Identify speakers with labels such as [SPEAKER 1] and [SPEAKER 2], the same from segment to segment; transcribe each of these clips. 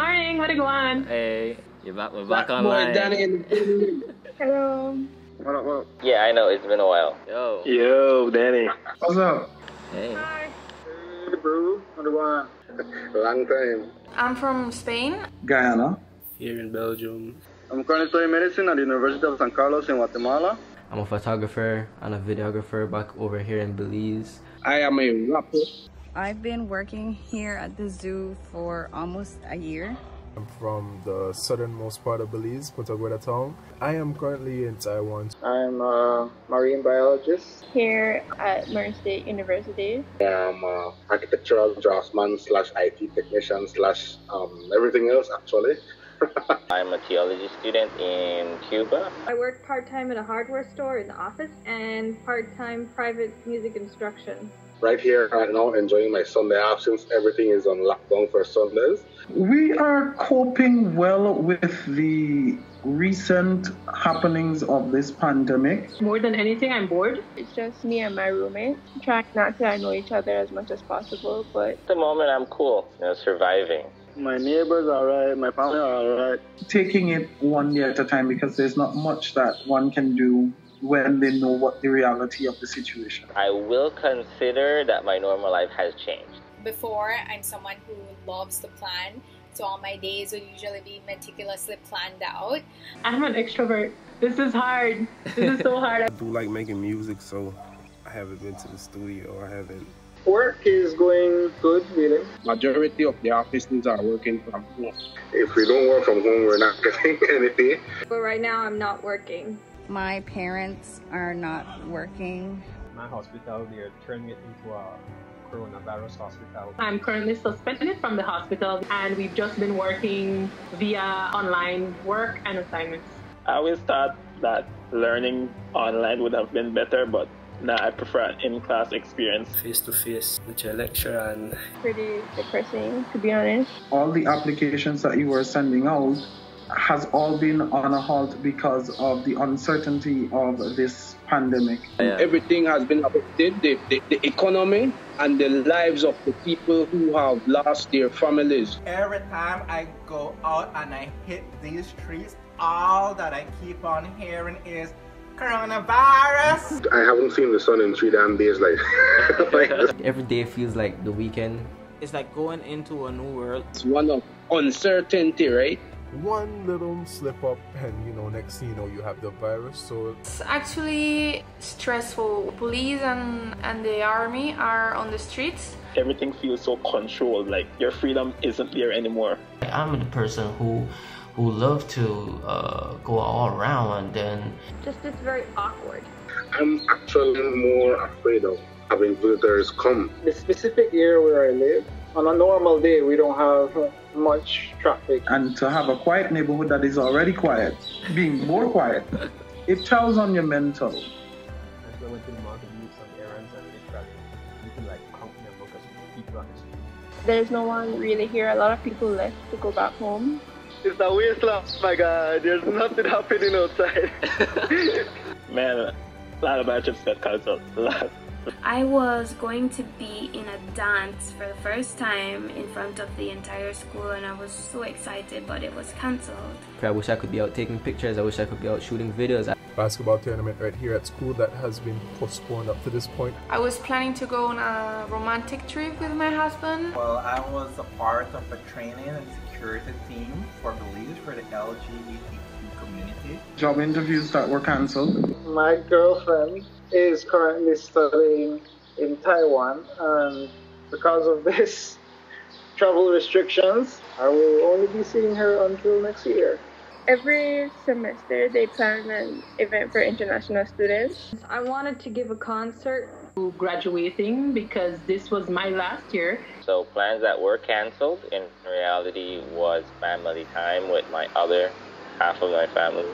[SPEAKER 1] Morning, how to go on?
[SPEAKER 2] Hey, we're back online.
[SPEAKER 1] Hello.
[SPEAKER 3] What up?
[SPEAKER 2] Yeah, I know, it's been a while.
[SPEAKER 3] Yo, Danny.
[SPEAKER 4] What's up?
[SPEAKER 2] Hey.
[SPEAKER 1] Hi.
[SPEAKER 3] Hey, bro. How do I? Long time.
[SPEAKER 5] I'm from Spain.
[SPEAKER 4] Guyana.
[SPEAKER 6] Here in Belgium.
[SPEAKER 3] I'm currently studying medicine at the University of San Carlos in Guatemala.
[SPEAKER 6] I'm a photographer and a videographer back over here in Belize.
[SPEAKER 4] I am a rapper.
[SPEAKER 7] I've been working here at the zoo for almost a year.
[SPEAKER 8] I'm from the southernmost part of Belize, Punta Gorda town. I am currently in Taiwan.
[SPEAKER 3] I'm a marine biologist.
[SPEAKER 1] Here at Murray State University.
[SPEAKER 3] I'm an architectural draftsman / IT technician / everything else actually.
[SPEAKER 2] I'm a theology student in Cuba.
[SPEAKER 1] I work part-time in a hardware store in the office and part-time private music instruction.
[SPEAKER 3] Right here right now enjoying my Sunday off since everything is on lockdown for Sundays.
[SPEAKER 4] We are coping well with the recent happenings of this pandemic.
[SPEAKER 1] More than anything, I'm bored.
[SPEAKER 9] It's just me and my roommate. Trying not to know each other as much as possible, but
[SPEAKER 2] At the moment, I'm cool, surviving.
[SPEAKER 3] My neighbors are alright, my family are alright.
[SPEAKER 4] Taking it one day at a time because there's not much that one can do when they know what the reality of the situation.
[SPEAKER 2] I will consider that my normal life has changed.
[SPEAKER 5] Before, I'm someone who loves to plan, so all my days would usually be meticulously planned out.
[SPEAKER 1] I'm an extrovert. This is hard. This is so hard.
[SPEAKER 6] I do like making music, so I haven't been to the studio. I haven't.
[SPEAKER 3] Work is going good, really.
[SPEAKER 4] Majority of the offices are working from home.
[SPEAKER 3] If we don't work from home, we're not getting anything.
[SPEAKER 1] But right now, I'm not working.
[SPEAKER 7] My parents are not working.
[SPEAKER 10] My hospital, they're turning it into a coronavirus hospital.
[SPEAKER 1] I'm currently suspended from the hospital and we've just been working via online work and assignments.
[SPEAKER 11] I always thought that learning online would have been better, but now I prefer an in-class experience.
[SPEAKER 6] Face-to-face with your lecturer and...
[SPEAKER 9] pretty depressing, to be honest.
[SPEAKER 4] All the applications that you were sending out has all been on a halt because of the uncertainty of this pandemic.
[SPEAKER 12] Everything has been affected, the economy and the lives of the people who have lost their families.
[SPEAKER 13] Every time I go out and I hit these streets, all that I keep on hearing is coronavirus.
[SPEAKER 3] I haven't seen the sun in 3 damn days
[SPEAKER 6] Every day feels like the weekend.
[SPEAKER 2] It's like going into a new world.
[SPEAKER 12] It's one of uncertainty, right?
[SPEAKER 8] One little slip up and next thing you know you have the virus. So
[SPEAKER 5] It's actually stressful. Police and the army are on the streets.
[SPEAKER 11] Everything feels so controlled, like your freedom isn't there anymore.
[SPEAKER 6] I'm the person who love to go all around and then...
[SPEAKER 1] It's very awkward.
[SPEAKER 3] I'm actually more afraid of having visitors come. The specific area where I live, on a normal day, we don't have much traffic.
[SPEAKER 4] And to have a quiet neighborhood that is already quiet, being more quiet, it tells on your mental.
[SPEAKER 10] I went to the market to do some errands and you can count the number of people on the street.
[SPEAKER 9] There's no one really here. A lot of people left to go back home.
[SPEAKER 3] It's a wasteland, my God. There's nothing happening outside.
[SPEAKER 11] Man, a lot of my trips got cancelled. A lot.
[SPEAKER 5] I was going to be in a dance for the first time in front of the entire school and I was so excited, but it was cancelled.
[SPEAKER 6] I wish I could be out taking pictures. I wish I could be out shooting videos.
[SPEAKER 8] basketball tournament right here at school that has been postponed up to this point.
[SPEAKER 5] I was planning to go on a romantic trip with my husband.
[SPEAKER 13] Well, I was a part of a training and security team for Belize for the LGBTQ community.
[SPEAKER 4] Job interviews that were cancelled.
[SPEAKER 3] My girlfriend is currently studying in Taiwan, and because of this travel restrictions, I will only be seeing her until next year.
[SPEAKER 9] Every semester they plan an event for international students.
[SPEAKER 1] I wanted to give a concert to graduating because this was my last year.
[SPEAKER 2] So plans that were cancelled in reality was family time with my other half of my family.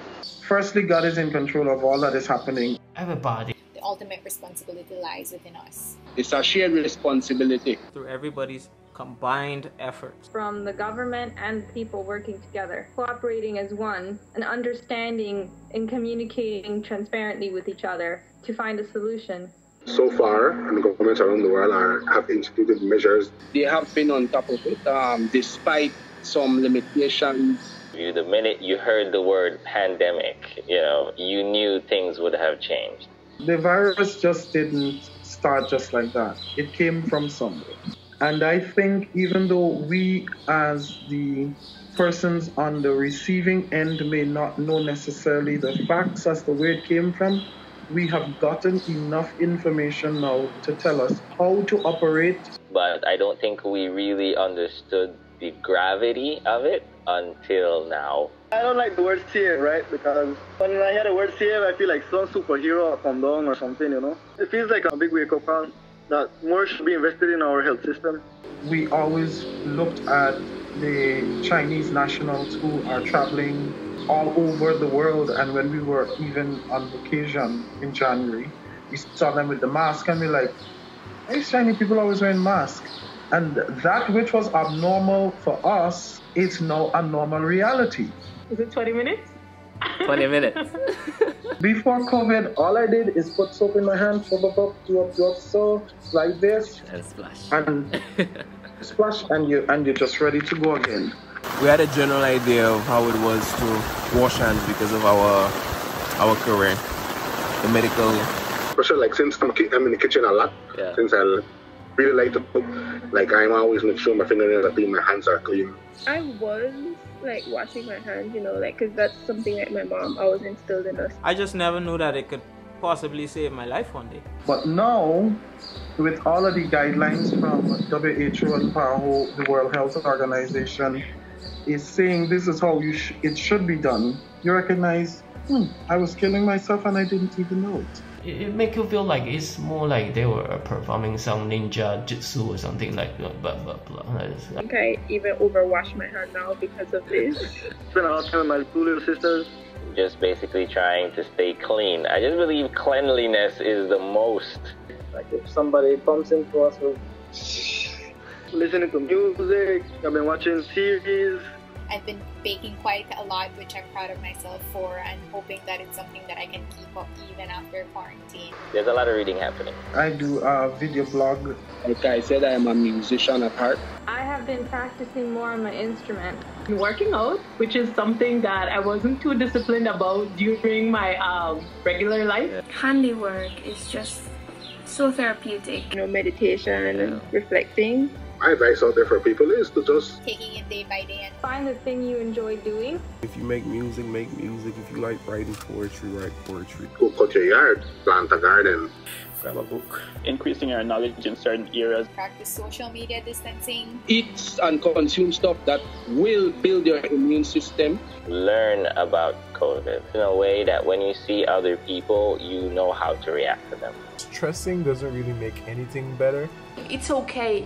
[SPEAKER 4] Firstly, God is in control of all that is happening.
[SPEAKER 6] Everybody.
[SPEAKER 5] The ultimate responsibility lies within us.
[SPEAKER 12] It's a shared responsibility.
[SPEAKER 2] Through everybody's combined efforts.
[SPEAKER 1] From the government and people working together, cooperating as one, and understanding and communicating transparently with each other to find a solution.
[SPEAKER 3] So far, and governments around the world have instituted measures.
[SPEAKER 12] They have been on top of it, despite some limitations.
[SPEAKER 2] The minute you heard the word pandemic, you knew things would have changed.
[SPEAKER 4] The virus just didn't start just like that. It came from somewhere. And I think even though we as the persons on the receiving end may not know necessarily the facts as to where it came from, we have gotten enough information now to tell us how to operate.
[SPEAKER 2] But I don't think we really understood the gravity of it until now.
[SPEAKER 3] I don't like the word save, right? Because when I hear the word save, I feel like some superhero come down or something, It feels like a big wake-up call that more should be invested in our health system.
[SPEAKER 4] We always looked at the Chinese nationals who are traveling all over the world, and when we were even on vacation in January, we saw them with the mask and we're like, these Chinese people always wearing masks. And that which was abnormal for us is now a normal reality.
[SPEAKER 14] Is it 20 minutes?
[SPEAKER 6] 20 minutes.
[SPEAKER 4] Before COVID, all I did is put soap in my hand, do up, so like this,
[SPEAKER 6] and splash.
[SPEAKER 4] And splash, and you're just ready to go again.
[SPEAKER 15] We had a general idea of how it was to wash hands because of our career, the medical.
[SPEAKER 16] Especially like since I'm in the kitchen a lot, since I really like to cook, like I'm always make sure my fingernails are clean, my hands are clean.
[SPEAKER 9] I was like washing my hands, because that's something that my mom always instilled in us.
[SPEAKER 13] I just never knew that it could possibly save my life one day.
[SPEAKER 4] But now, with all of the guidelines from WHO and PAHO, the World Health Organization, is saying this is how it should be done, you recognize, I was killing myself and I didn't even know it.
[SPEAKER 6] It make you feel like it's more like they were performing some ninja jutsu or something like blah, blah, blah.
[SPEAKER 9] I think I even overwash my hand now because of this.
[SPEAKER 3] Spent a lot of time with my two little sisters.
[SPEAKER 2] Just basically trying to stay clean. I just believe cleanliness is the most.
[SPEAKER 3] Like if somebody bumps into us with listening to music, I've been watching series.
[SPEAKER 17] I've been baking quite a lot, which I'm proud of myself for, and hoping that it's something that I can keep up even after quarantine.
[SPEAKER 2] There's a lot of reading happening.
[SPEAKER 4] I do a video blog.
[SPEAKER 12] Like I said, I am a musician at heart.
[SPEAKER 1] I have been practicing more on my instrument.
[SPEAKER 14] Working out, which is something that I wasn't too disciplined about during my regular life.
[SPEAKER 5] Handiwork is just so therapeutic.
[SPEAKER 9] Meditation and reflecting.
[SPEAKER 16] My advice out there for people is to just
[SPEAKER 17] taking it day by day and
[SPEAKER 1] find the thing you enjoy doing.
[SPEAKER 15] If you make music, make music. If you like writing poetry, write poetry.
[SPEAKER 16] Go cut your yard, plant a garden.
[SPEAKER 11] Grab a book. Increasing our knowledge in certain areas.
[SPEAKER 17] Practice social media distancing.
[SPEAKER 12] Eat and consume stuff that will build your immune system.
[SPEAKER 2] Learn about COVID in a way that when you see other people, you know how to react to them.
[SPEAKER 8] Stressing doesn't really make anything better.
[SPEAKER 5] It's okay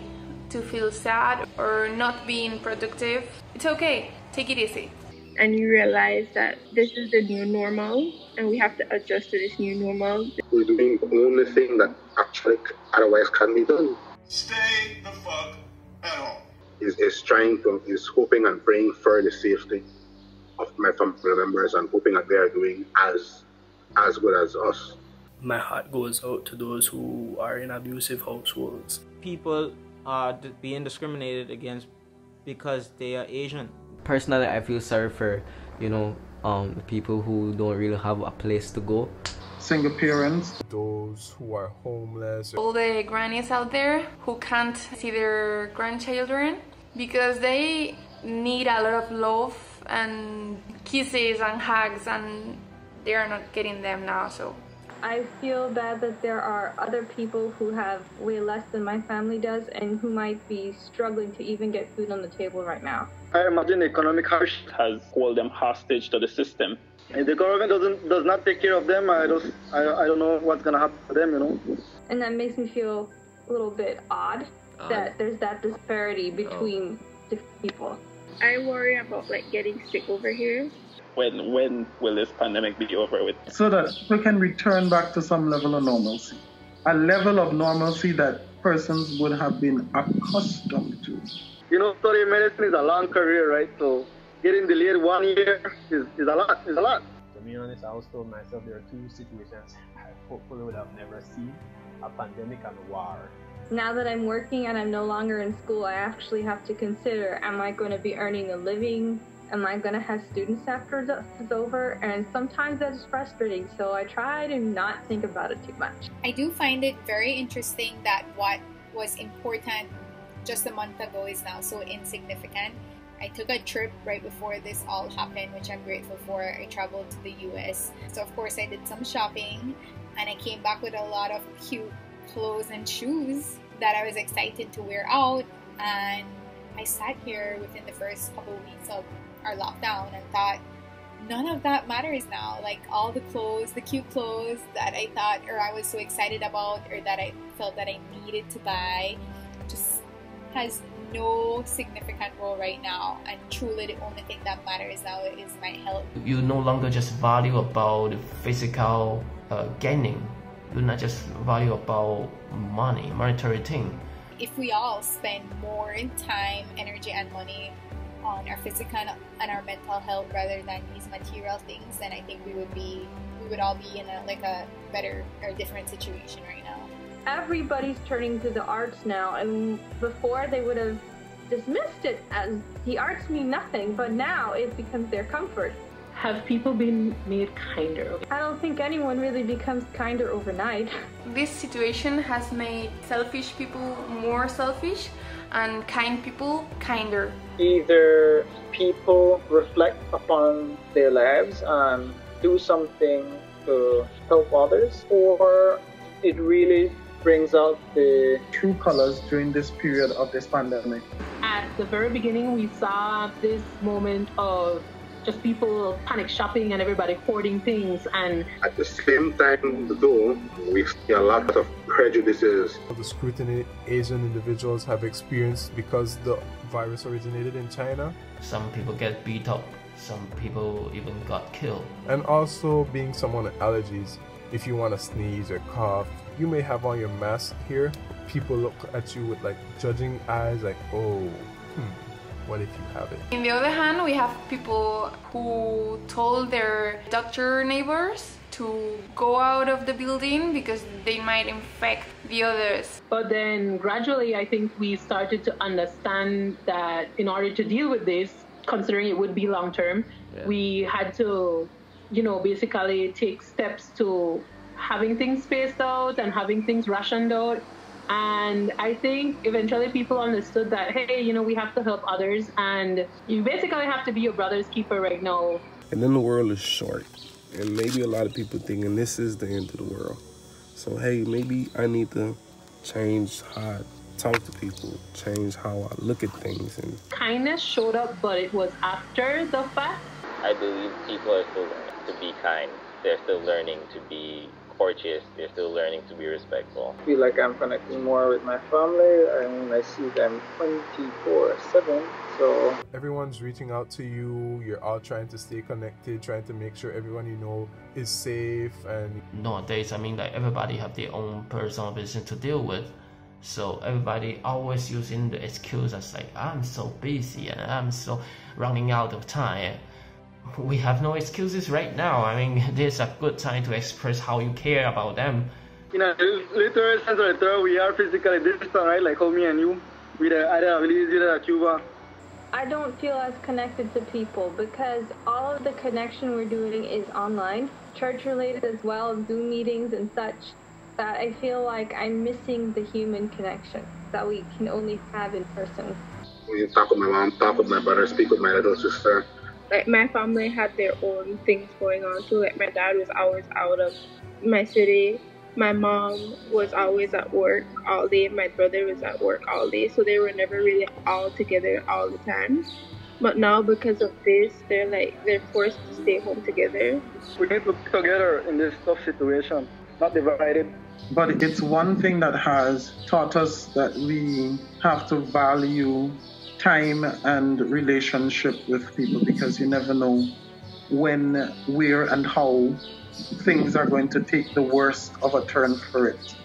[SPEAKER 5] to feel sad or not being productive. It's okay. Take it easy.
[SPEAKER 9] And you realize that this is the new normal and we have to adjust to this new normal.
[SPEAKER 16] We're doing the only thing that actually otherwise can be done.
[SPEAKER 18] Stay the fuck at home.
[SPEAKER 16] Is hoping and praying for the safety of my family members and hoping that they are doing as good as us.
[SPEAKER 19] My heart goes out to those who are in abusive households.
[SPEAKER 13] People are being discriminated against because they are Asian.
[SPEAKER 20] Personally, I feel sorry for, people who don't really have a place to go.
[SPEAKER 4] Single parents.
[SPEAKER 8] Those who are homeless.
[SPEAKER 5] All the grannies out there who can't see their grandchildren because they need a lot of love and kisses and hugs, and they are not getting them now, so.
[SPEAKER 1] I feel bad that there are other people who have way less than my family does and who might be struggling to even get food on the table right now.
[SPEAKER 3] I imagine the economic hardship
[SPEAKER 11] has held them hostage to the system.
[SPEAKER 3] If the government does not take care of them, I don't know what's gonna happen to them,
[SPEAKER 1] And that makes me feel a little bit odd that there's that disparity between different people.
[SPEAKER 9] I worry about getting sick over here.
[SPEAKER 11] When will this pandemic be over with?
[SPEAKER 4] So that we can return back to some level of normalcy. A level of normalcy that persons would have been accustomed to.
[SPEAKER 3] Studying medicine is a long career, right? So getting delayed 1 year is a lot.
[SPEAKER 10] To be honest, I always told myself there are two situations I hopefully would have never seen: a pandemic and war.
[SPEAKER 1] Now that I'm working and I'm no longer in school, I actually have to consider, am I going to be earning a living? Am I going to have students after this is over? And sometimes that's frustrating, so I try to not think about it too much.
[SPEAKER 17] I do find it very interesting that what was important just a month ago is now so insignificant. I took a trip right before this all happened, which I'm grateful for. I traveled to the US. So of course I did some shopping and I came back with a lot of cute clothes and shoes that I was excited to wear out. And I sat here within the first couple of weeks of our lockdown and thought, none of that matters now. Like all the clothes, the cute clothes that I thought or I was so excited about or that I felt that I needed to buy just has no significant role right now, and truly the only thing that matters now is my health.
[SPEAKER 6] You no longer just value about physical gaining. You not just value about money, monetary thing.
[SPEAKER 17] If we all spend more time, energy, and money on our physical and our mental health rather than these material things, then I think we would all be in a better or different situation right now.
[SPEAKER 1] Everybody's turning to the arts now, and before they would have dismissed it as the arts mean nothing, but now it becomes their comfort.
[SPEAKER 14] Have people been made kinder?
[SPEAKER 1] I don't think anyone really becomes kinder overnight.
[SPEAKER 5] This situation has made selfish people more selfish and kind people kinder.
[SPEAKER 3] Either people reflect upon their lives and do something to help others, or it really brings out the
[SPEAKER 4] true colors during this period of this pandemic.
[SPEAKER 14] At the very beginning, we saw this moment of just people panic shopping and everybody hoarding things, and
[SPEAKER 16] at the same time though, we see a lot of prejudices.
[SPEAKER 8] The scrutiny Asian individuals have experienced because the virus originated in China.
[SPEAKER 6] Some people get beat up, some people even got killed.
[SPEAKER 8] And also being someone with allergies, if you want to sneeze or cough, you may have on your mask here. People look at you with like judging eyes, like, oh, what if you have it?
[SPEAKER 5] On the other hand, we have people who told their doctor neighbors to go out of the building because they might infect the others.
[SPEAKER 14] But then gradually, I think we started to understand that in order to deal with this, considering it would be long term, we had to, basically take steps to having things spaced out and having things rationed out. And I think eventually people understood that, hey, we have to help others, and you basically have to be your brother's keeper right now.
[SPEAKER 15] And then the world is short, and maybe a lot of people thinking this is the end of the world. So, hey, maybe I need to change how I talk to people, change how I look at things. And
[SPEAKER 14] kindness showed up, but it was after the fact.
[SPEAKER 2] I believe people are still learning to be kind. They're still learning to be courteous. They're still learning to be respectful.
[SPEAKER 3] I feel like I'm connecting more with my family. I mean, I see them 24/7. So
[SPEAKER 8] everyone's reaching out to you. You're all trying to stay connected, trying to make sure everyone you know is safe. And
[SPEAKER 6] nowadays, everybody have their own personal business to deal with. So everybody always using the excuse as like, I'm so busy and I'm so running out of time. We have no excuses right now. This is a good time to express how you care about them.
[SPEAKER 21] In a literal sense of the term, we are physically distant, right? Like how me and you, Cuba.
[SPEAKER 1] I don't feel as connected to people because all of the connection we're doing is online, church-related as well, Zoom meetings and such, that I feel like I'm missing the human connection that we can only have in person.
[SPEAKER 16] You talk with my mom, talk with my brother, speak with my little sister.
[SPEAKER 9] Like my family had their own things going on too. Like my dad was always out of my city. My mom was always at work all day. My brother was at work all day. So they were never really all together all the time. But now because of this, they're forced to stay home together.
[SPEAKER 21] We need to be together in this tough situation, not divided.
[SPEAKER 4] But it's one thing that has taught us that we have to value time and relationship with people, because you never know when, where, and how things are going to take the worst of a turn for it.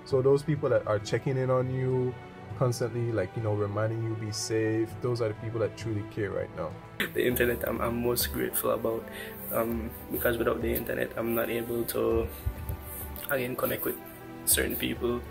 [SPEAKER 8] So those people that are checking in on you constantly, reminding you be safe, those are the people that truly care right now.
[SPEAKER 19] The internet I'm most grateful about, because without the internet I'm not able to again connect with certain people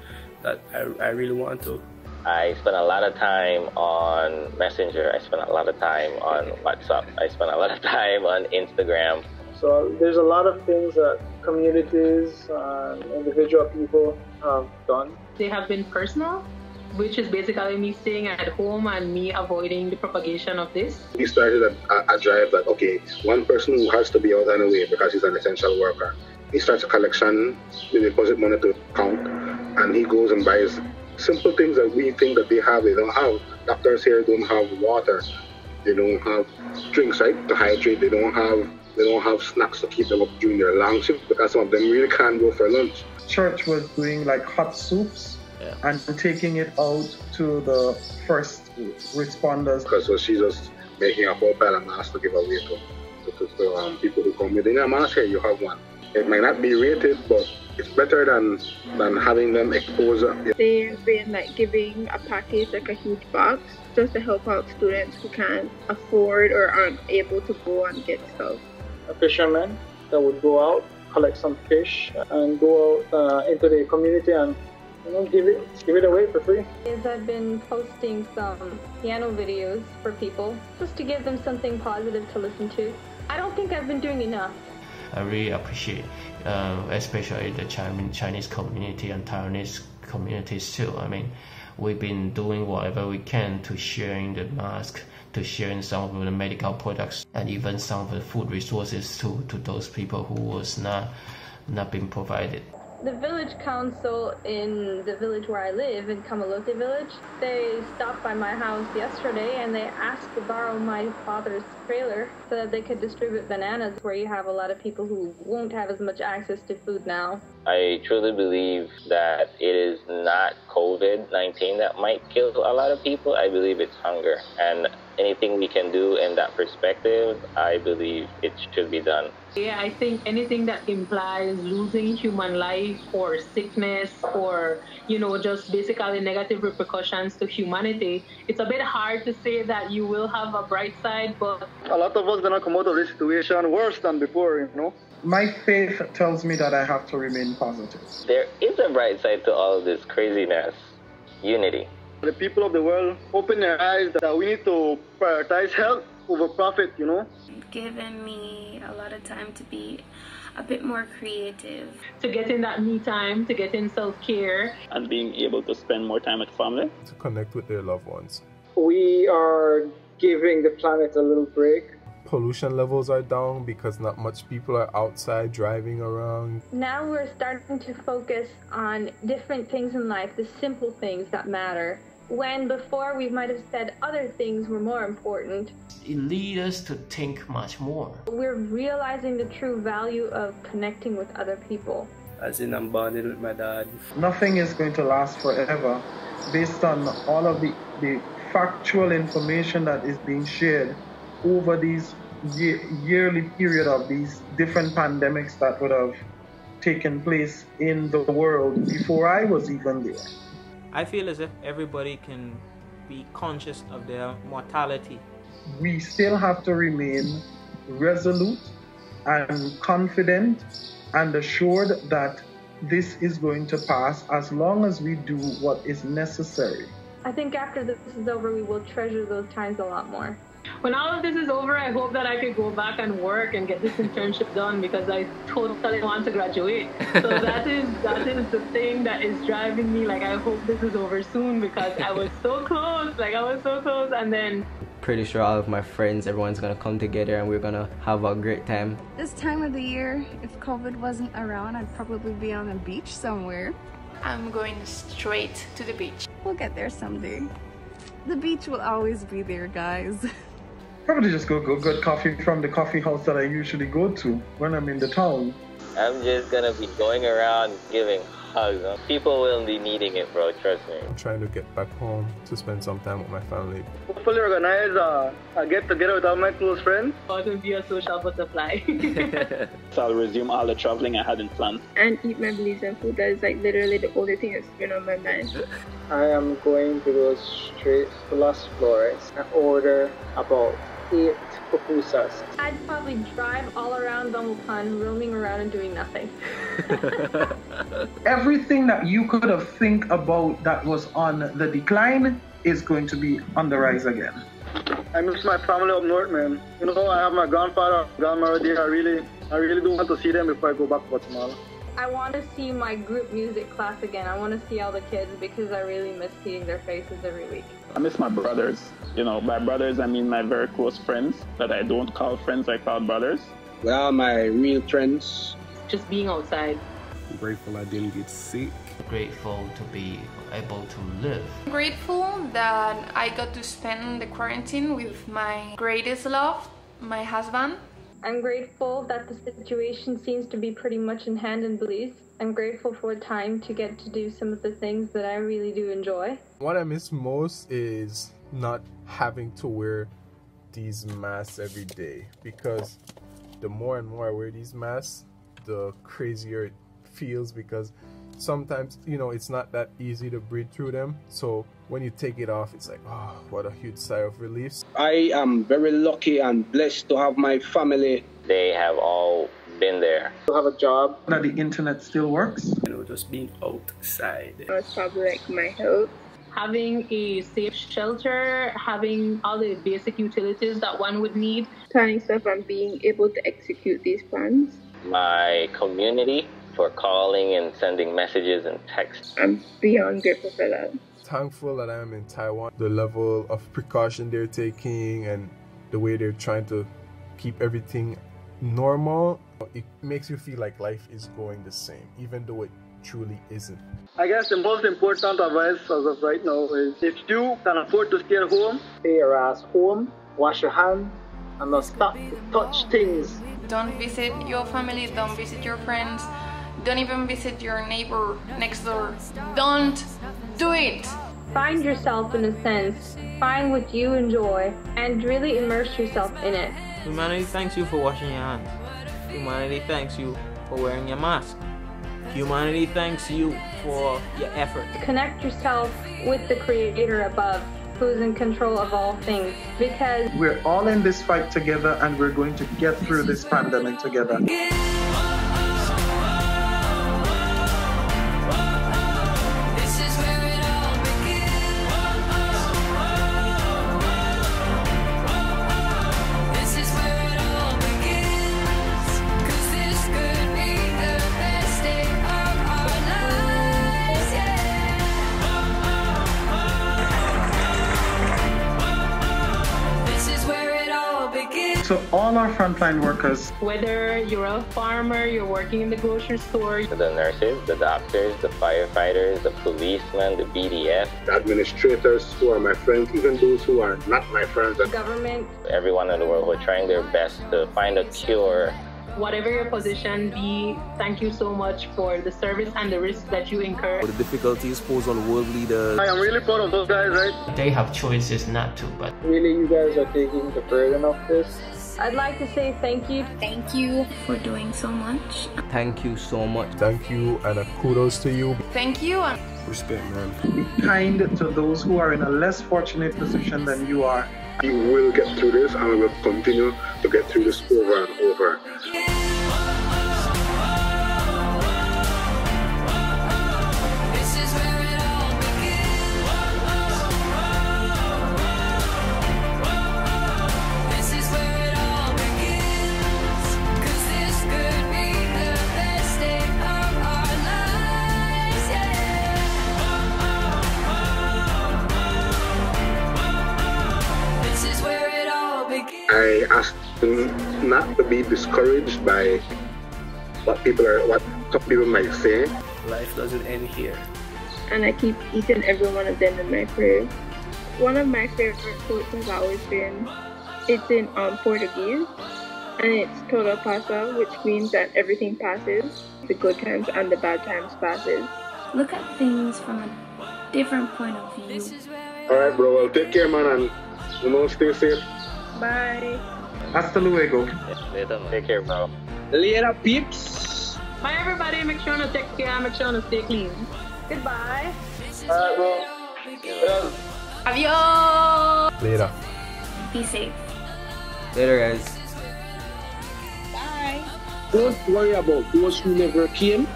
[SPEAKER 19] that I really want to.
[SPEAKER 2] I spent a lot of time on Messenger. I spent a lot of time on WhatsApp. I spent a lot of time on Instagram.
[SPEAKER 3] So there's a lot of things that communities and individual people have done.
[SPEAKER 14] They have been personal, which is basically me staying at home and me avoiding the propagation of this.
[SPEAKER 16] We started a drive that, okay, one person who has to be out anyway because he's an essential worker, he starts a collection, they deposit money to account, and he goes and buys simple things that we think that they don't have. Doctors here don't have water, they don't have drinks, right, to hydrate, they don't have snacks to keep them up during their long shift because some of them really can't go for lunch.
[SPEAKER 4] Church was doing like hot soups and taking it out to the first responders.
[SPEAKER 16] Because so she's just making a whole pile of masks to give away to people who come within a mask here, you have one. It might not be rated, but it's better than having them expose.
[SPEAKER 9] They've been like giving a package, like a huge box, just to help out students who can't afford or aren't able to go and get stuff.
[SPEAKER 3] A fisherman that would go out, collect some fish, and go out into the community and give it away for free.
[SPEAKER 1] I've been posting some piano videos for people just to give them something positive to listen to. I don't think I've been doing enough.
[SPEAKER 6] I really appreciate, especially the Chinese community and Taiwanese communities too. I mean, we've been doing whatever we can to sharing the mask, to sharing some of the medical products, and even some of the food resources to those people who was not being provided.
[SPEAKER 1] The village council in the village where I live, in Kamalote village, they stopped by my house yesterday and they asked to borrow my father's trailer so that they could distribute bananas where you have a lot of people who won't have as much access to food now.
[SPEAKER 2] I truly believe that it is not COVID-19 that might kill a lot of people. I believe it's hunger. And anything we can do in that perspective, I believe it should be done.
[SPEAKER 14] Yeah, I think anything that implies losing human life or sickness or, just basically negative repercussions to humanity, it's a bit hard to say that you will have a bright side, but
[SPEAKER 21] a lot of us gonna come out of this situation worse than before,
[SPEAKER 4] My faith tells me that I have to remain positive.
[SPEAKER 2] There is a bright side to all of this craziness. Unity.
[SPEAKER 21] The people of the world open their eyes that we need to prioritize health over profit,
[SPEAKER 7] Given me a lot of time to be a bit more creative.
[SPEAKER 14] To get in that me time, to get in self-care.
[SPEAKER 11] And being able to spend more time with family.
[SPEAKER 8] To connect with their loved ones.
[SPEAKER 3] We are giving the planet a little break.
[SPEAKER 8] Pollution levels are down because not much people are outside driving around.
[SPEAKER 1] Now we're starting to focus on different things in life, the simple things that matter. When before we might have said other things were more important.
[SPEAKER 6] It leads us to think much more.
[SPEAKER 1] We're realizing the true value of connecting with other people.
[SPEAKER 19] As in, I'm bonded with my dad.
[SPEAKER 4] Nothing is going to last forever based on all of the factual information that is being shared over these yearly period of these different pandemics that would have taken place in the world before I was even there.
[SPEAKER 22] I feel as if everybody can be conscious of their mortality.
[SPEAKER 4] We still have to remain resolute and confident and assured that this is going to pass as long as we do what is necessary.
[SPEAKER 1] I think after this is over, we will treasure those times a lot more.
[SPEAKER 14] When all of this is over, I hope that I could go back and work and get this internship done because I totally want to graduate. So that is the thing that is driving me. Like, I hope this is over soon because I was so close. And then
[SPEAKER 20] pretty sure all of my friends, everyone's gonna come together and we're gonna have a great time.
[SPEAKER 23] This time of the year, if COVID wasn't around, I'd probably be on a beach somewhere.
[SPEAKER 5] I'm going straight to the beach.
[SPEAKER 23] We'll get there someday. The beach will always be there, guys.
[SPEAKER 4] Probably just go get coffee from the coffee house that I usually go to when I'm in the town.
[SPEAKER 2] I'm just gonna be going around giving hugs. People will be needing it, bro, trust me.
[SPEAKER 8] I'm trying to get back home to spend some time with my family.
[SPEAKER 21] Hopefully organize a get-together with all my close friends.
[SPEAKER 14] I can be a social butterfly.
[SPEAKER 11] So I'll resume all the traveling I hadn't planned.
[SPEAKER 9] And eat my Belizean food. That is like literally the only thing that's been on my mind.
[SPEAKER 3] I am going to go straight to Las Flores and order about 8 pupusas.
[SPEAKER 1] I'd probably drive all around Bumbletown, roaming around and doing nothing.
[SPEAKER 4] Everything that you could have think about that was on the decline is going to be on the rise again.
[SPEAKER 21] I miss my family up north, man. You know, I have my grandfather, grandmother there. I really do want to see them before I go back to Guatemala.
[SPEAKER 1] I want to see my group music class again. I want to see all the kids because I really miss seeing their faces every week.
[SPEAKER 11] I miss my brothers. You know, by brothers, I mean my very close friends that I don't call friends, I call brothers.
[SPEAKER 12] With all my real friends.
[SPEAKER 14] Just being outside.
[SPEAKER 15] I'm grateful I didn't get sick.
[SPEAKER 6] Grateful to be able to live.
[SPEAKER 5] I'm grateful that I got to spend the quarantine with my greatest love, my husband.
[SPEAKER 1] I'm grateful that the situation seems to be pretty much in hand and bliss. I'm grateful for time to get to do some of the things that I really do enjoy.
[SPEAKER 8] What I miss most is not having to wear these masks every day, because the more and more I wear these masks, the crazier it feels, because sometimes, you know, it's not that easy to breathe through them. So when you take it off, it's like, oh, what a huge sigh of relief.
[SPEAKER 12] I am very lucky and blessed to have my family.
[SPEAKER 2] They have all been there.
[SPEAKER 3] To have a job.
[SPEAKER 4] That the internet still works.
[SPEAKER 19] You know, just being outside.
[SPEAKER 9] It's probably like my health.
[SPEAKER 14] Having a safe shelter, having all the basic utilities that one would need.
[SPEAKER 9] Planning stuff and being able to execute these plans.
[SPEAKER 2] My community for calling and sending messages and texts.
[SPEAKER 9] I'm beyond grateful for that.
[SPEAKER 8] Thankful that I am in Taiwan. The level of precaution they're taking and the way they're trying to keep everything normal, it makes you feel like life is going the same, even though it truly isn't.
[SPEAKER 21] I guess the most important advice as of right now is if you can afford to stay at home,
[SPEAKER 3] stay your ass home, wash your hands, and not stop to touch things.
[SPEAKER 5] Don't visit your family, don't visit your friends, don't even visit your neighbor next door. Don't do it!
[SPEAKER 1] Find yourself in a sense, find what you enjoy, and really immerse yourself in it.
[SPEAKER 22] Humanity thanks you for washing your hands. Humanity thanks you for wearing your mask. Humanity thanks you for your effort.
[SPEAKER 1] Connect yourself with the Creator above, who's in control of all things, because
[SPEAKER 4] we're all in this fight together and we're going to get through this pandemic together. So all our frontline workers,
[SPEAKER 14] whether you're a farmer, you're working in the grocery store,
[SPEAKER 2] the nurses, the doctors, the firefighters, the policemen, the BDF,
[SPEAKER 16] the administrators who are my friends, even those who are not my friends,
[SPEAKER 1] the government,
[SPEAKER 2] everyone in the world who are trying their best to find a cure.
[SPEAKER 14] Whatever your position be, thank you so much for the service and the risk that you incur.
[SPEAKER 15] The difficulties posed on world leaders.
[SPEAKER 21] I am really proud of those guys, right?
[SPEAKER 6] They have choices not to, but
[SPEAKER 3] really you guys are taking the burden of this.
[SPEAKER 1] I'd like to say thank you.
[SPEAKER 7] Thank you for doing so much.
[SPEAKER 20] Thank you so much.
[SPEAKER 8] Thank you and a kudos to you.
[SPEAKER 5] Thank you.
[SPEAKER 15] Respect, man.
[SPEAKER 4] Be kind to those who are in a less fortunate position than you are.
[SPEAKER 16] We will get through this and we will continue to get through this over and over. I ask them not to be discouraged by what some people might say.
[SPEAKER 19] Life doesn't end here.
[SPEAKER 9] And I keep each and every one of them in my prayers. One of my favorite quotes has always been, it's in Portuguese, and it's todo passa, which means that everything passes, the good times and the bad times passes.
[SPEAKER 7] Look at things from a different point of view.
[SPEAKER 16] Alright bro, well take care man, and stay safe.
[SPEAKER 1] Bye.
[SPEAKER 4] Hasta luego.
[SPEAKER 2] Take care, bro.
[SPEAKER 12] Later, peeps.
[SPEAKER 14] Bye, everybody. Make sure to take care. Make sure to stay clean.
[SPEAKER 1] Goodbye.
[SPEAKER 21] Alright, bro.
[SPEAKER 5] Adios.
[SPEAKER 8] Later.
[SPEAKER 7] Be safe.
[SPEAKER 20] Later, guys.
[SPEAKER 17] Bye.
[SPEAKER 12] Don't worry about those who never came.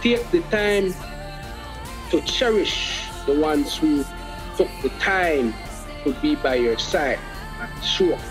[SPEAKER 12] Take the time to cherish the ones who took the time to be by your side and show up